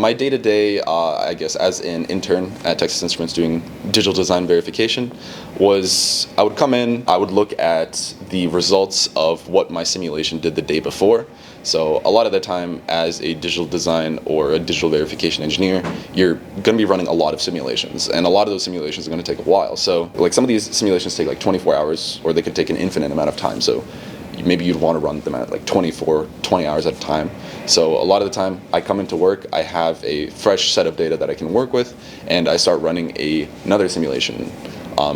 My day-to-day, I guess, as an intern at Texas Instruments doing digital design verification was I would come in, I would look at the results of what my simulation did the day before. So a lot of the time as a digital design or a digital verification engineer, you're going to be running a lot of simulations, and a lot of those simulations are going to take a while. So like some of these simulations take like 24 hours, or they could take an infinite amount of time. So maybe you'd want to run them at like 20 hours at a time. So a lot of the time I come into work, I have a fresh set of data that I can work with, and I start running another simulation.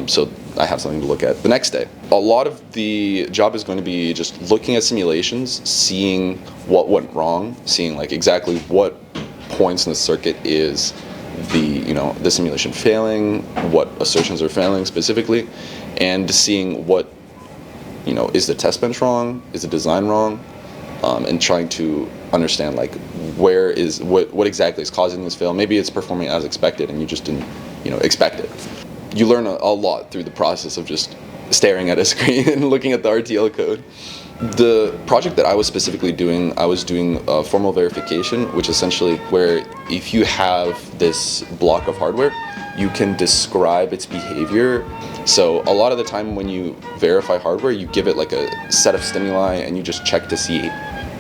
So I have something to look at the next day. A lot of the job is going to be just looking at simulations, seeing what went wrong, seeing like exactly what points in the circuit is the simulation failing, what assertions are failing specifically, and seeing what is the test bench wrong, is the design wrong, and trying to understand like what exactly is causing this fail. Maybe it's performing as expected and you just didn't expect it. You learn a lot through the process of just staring at a screen and looking at the RTL code. The project that I was specifically doing, I was doing formal verification, which essentially where if you have this block of hardware, you can describe its behavior. So a lot of the time when you verify hardware, you give it like a set of stimuli and you just check to see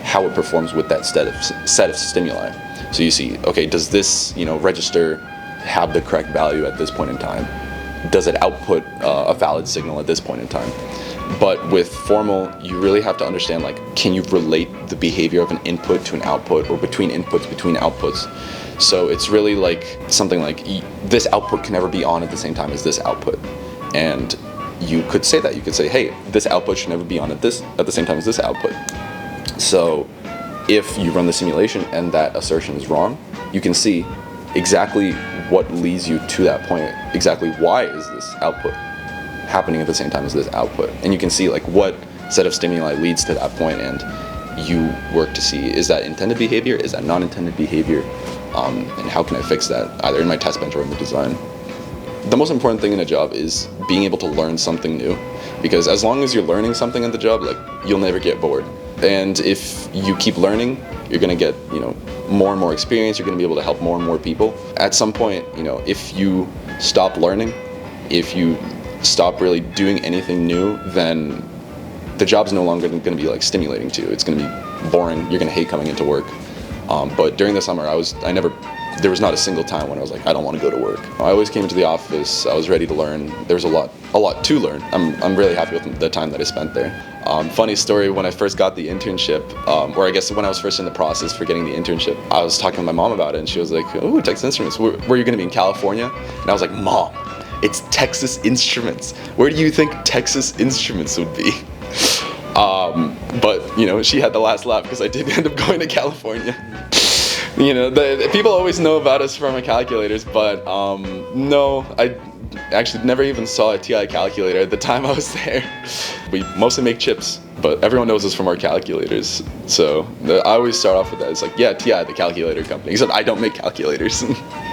how it performs with that set of stimuli. So you see, okay, does this register have the correct value at this point in time? Does it output a valid signal at this point in time? But with formal, you really have to understand, like, can you relate the behavior of an input to an output, or between inputs, between outputs? So it's really like something like this output can never be on at the same time as this output. And you could say that. You could say, hey, this output should never be on at the same time as this output. So if you run the simulation and that assertion is wrong, you can see exactly what leads you to that point, exactly why is this output happening at the same time as this output. And you can see like what set of stimuli leads to that point, and you work to see, is that intended behavior, is that non-intended behavior, and how can I fix that, either in my test bench or in the design. The most important thing in a job is being able to learn something new, because as long as you're learning something in the job, like, you'll never get bored. And if you keep learning, you're going to get more and more experience. You're going to be able to help more and more people. At some point, if you stop learning, if you stop really doing anything new, then the job's no longer going to be like stimulating to you. It's going to be boring. You're going to hate coming into work. But during the summer, there was not a single time when I was like, I don't want to go to work. I always came into the office, I was ready to learn. There was a lot to learn. I'm really happy with the time that I spent there. Funny story, when I first got the internship, or I guess when I was first in the process for getting the internship, I was talking to my mom about it, and she was like, oh, Texas Instruments, where are you going to be, in California? And I was like, Mom, it's Texas Instruments. Where do you think Texas Instruments would be? But she had the last laugh because I did end up going to California. The people always know about us from our calculators, but no, I actually never even saw a TI calculator at the time I was there. We mostly make chips, but everyone knows us from our calculators. So I always start off with that. It's like, yeah, TI, the calculator company, except I don't make calculators.